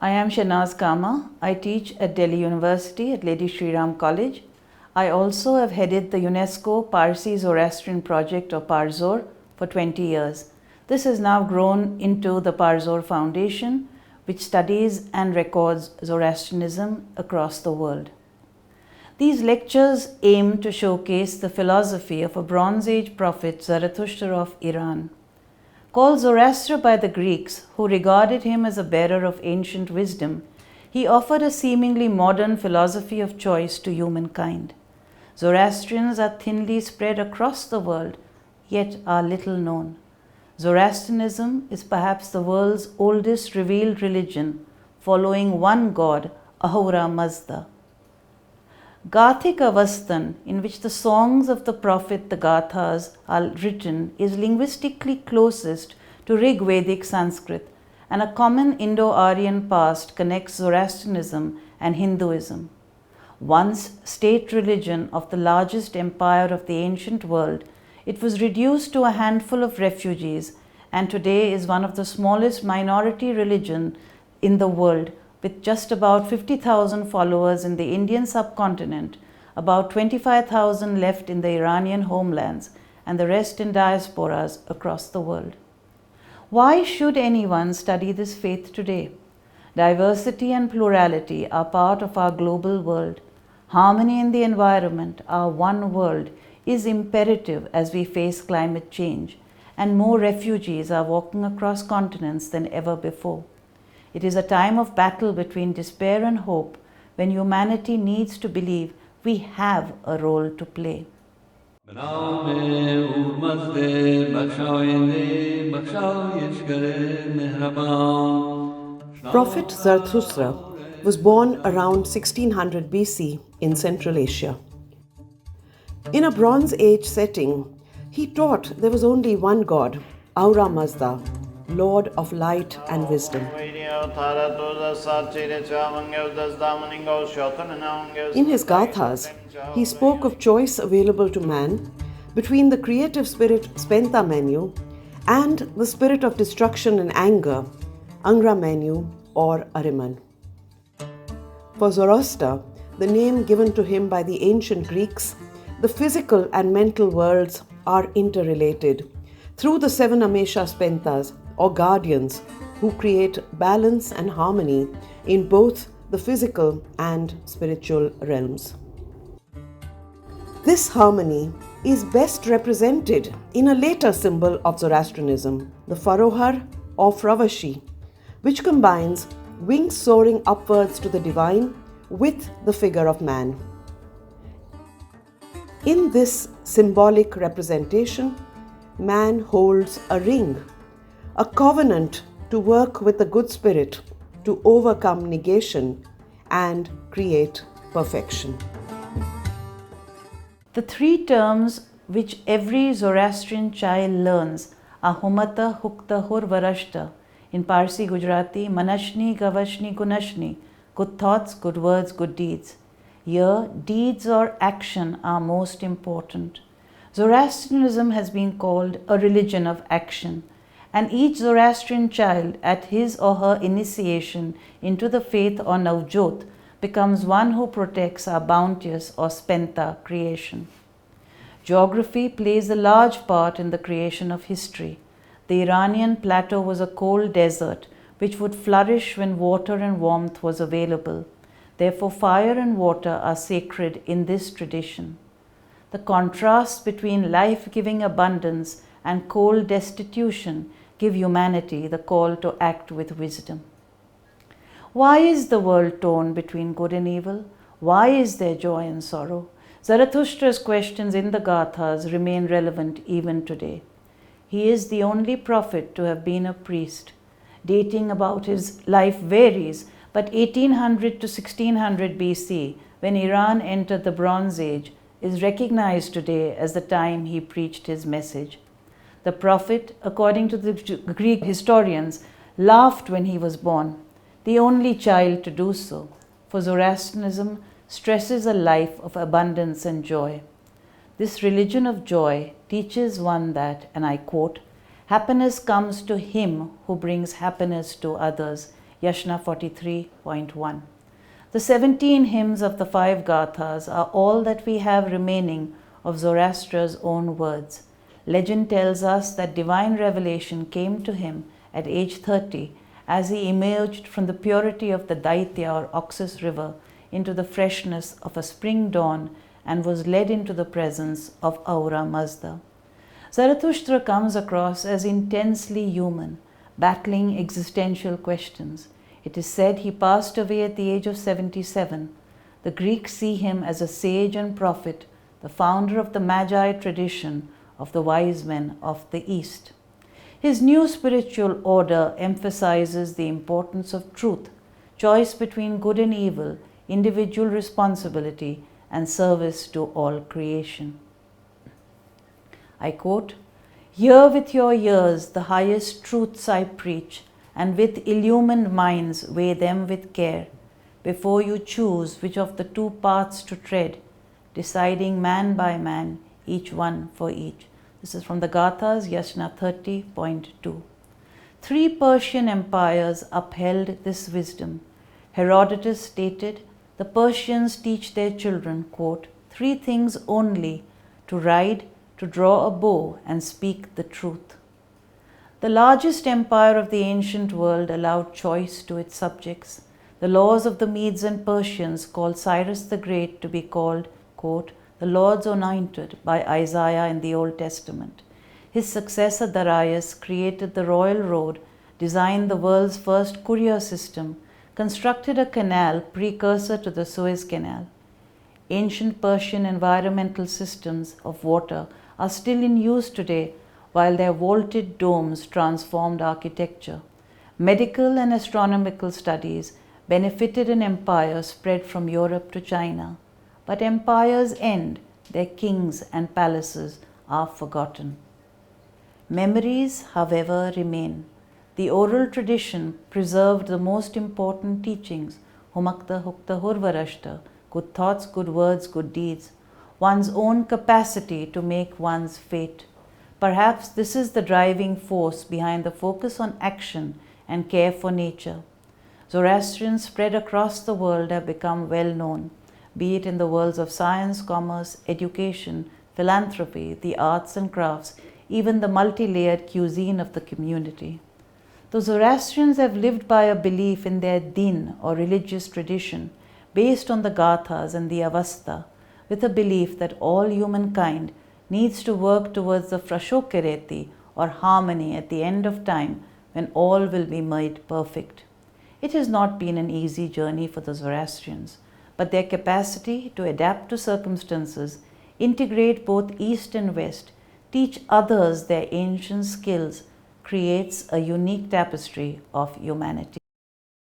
I am Shernaz Cama. I teach at Delhi University at Lady Shri Ram College. I also have headed the UNESCO Parsi Zoroastrian project or Parzor for 20 years. This has now grown into the Parzor Foundation, which studies and records Zoroastrianism across the world. These lectures aim to showcase the philosophy of a Bronze Age prophet Zarathustra of Iran. Called Zoroaster by the Greeks, who regarded him as a bearer of ancient wisdom, he offered a seemingly modern philosophy of choice to humankind. Zoroastrians are thinly spread across the world, yet are little known. Zoroastrianism is perhaps the world's oldest revealed religion, following one god, Ahura Mazda. Gathic Avastan, in which the songs of the prophet, the Gathas, are written, is linguistically closest to Rig Vedic Sanskrit, and a common Indo-Aryan past connects Zoroastrianism and Hinduism. Once state religion of the largest empire of the ancient world, it was reduced to a handful of refugees, and today is one of the smallest minority religions in the world, with just about 50,000 followers in the Indian subcontinent, about 25,000 left in the Iranian homelands, and the rest in diasporas across the world. Why should anyone study this faith today? Diversity and plurality are part of our global world. Harmony in the environment, our one world, is imperative as we face climate change, and more refugees are walking across continents than ever before. It is a time of battle between despair and hope, when humanity needs to believe we have a role to play. Prophet Zarathustra was born around 1600 BC in Central Asia. In a Bronze Age setting, he taught there was only one God, Ahura Mazda, Lord of light and wisdom. In his Gathas, he spoke of choice available to man between the creative spirit Spenta Menu and the spirit of destruction and anger, Angra Menu or Ahriman. For Zoroaster, the name given to him by the ancient Greeks, the physical and mental worlds are interrelated through the seven Amesha Spentas, or guardians, who create balance and harmony in both the physical and spiritual realms. This harmony is best represented in a later symbol of Zoroastrianism, the Farohar or Fravashi, which combines wings soaring upwards to the divine with the figure of man. In this symbolic representation, man holds a ring, a covenant to work with the good spirit to overcome negation and create perfection. The three terms which every Zoroastrian child learns are Humata, Hukta, Hur, Varashta, in Parsi Gujarati, Manashni, Gavashni, Gunashni, good thoughts, good words, good deeds. Here, deeds or action are most important. Zoroastrianism has been called a religion of action, and each Zoroastrian child at his or her initiation into the faith or Navjot becomes one who protects our bounteous or Spenta creation. Geography plays a large part in the creation of history. The Iranian plateau was a cold desert which would flourish when water and warmth was available. Therefore, fire and water are sacred in this tradition. The contrast between life-giving abundance and cold destitution give humanity the call to act with wisdom. Why is the world torn between good and evil? Why is there joy and sorrow? Zarathustra's questions in the Gathas remain relevant even today. He is the only prophet to have been a priest. Dating about his life varies, but 1800 to 1600 BC, when Iran entered the Bronze Age, is recognized today as the time he preached his message. The prophet, according to the Greek historians, laughed when he was born, the only child to do so, for Zoroastrianism stresses a life of abundance and joy. This religion of joy teaches one that, and I quote, happiness comes to him who brings happiness to others, Yashna 43.1. The 17 hymns of the 5 Gathas are all that we have remaining of Zoroaster's own words. Legend tells us that divine revelation came to him at age 30 as he emerged from the purity of the Daitya or Oxus river into the freshness of a spring dawn and was led into the presence of Ahura Mazda. Zarathustra comes across as intensely human, battling existential questions. It is said he passed away at the age of 77. The Greeks see him as a sage and prophet, the founder of the Magi tradition of the wise men of the East. His new spiritual order emphasizes the importance of truth, choice between good and evil, individual responsibility, and service to all creation. I quote, "Hear with your ears the highest truths I preach, and with illumined minds weigh them with care, before you choose which of the 2 paths to tread, deciding man by man, each one for each." This is from the Gathas, Yashna 30.2. 3 Persian empires upheld this wisdom. Herodotus stated, "The Persians teach their children, quote, 3 things only, to ride, to draw a bow, and speak the truth." The largest empire of the ancient world allowed choice to its subjects. The laws of the Medes and Persians called Cyrus the Great to be called, quote, "the Lord's anointed" by Isaiah in the Old Testament. His successor Darius created the Royal Road, designed the world's first courier system, constructed a canal precursor to the Suez Canal. Ancient Persian environmental systems of water are still in use today, while their vaulted domes transformed architecture. Medical and astronomical studies benefited an empire spread from Europe to China. But empires end, their kings and palaces are forgotten. Memories, however, remain. The oral tradition preserved the most important teachings, Humakta Hukta Hurvarashta, good thoughts, good words, good deeds, one's own capacity to make one's fate. Perhaps this is the driving force behind the focus on action and care for nature. Zoroastrians spread across the world have become well known, be it in the worlds of science, commerce, education, philanthropy, the arts and crafts, even the multi-layered cuisine of the community. The Zoroastrians have lived by a belief in their din or religious tradition based on the Gathas and the Avastha, with a belief that all humankind needs to work towards the Frashokereti or harmony at the end of time when all will be made perfect. It has not been an easy journey for the Zoroastrians, but their capacity to adapt to circumstances, integrate both East and West, teach others their ancient skills, creates a unique tapestry of humanity.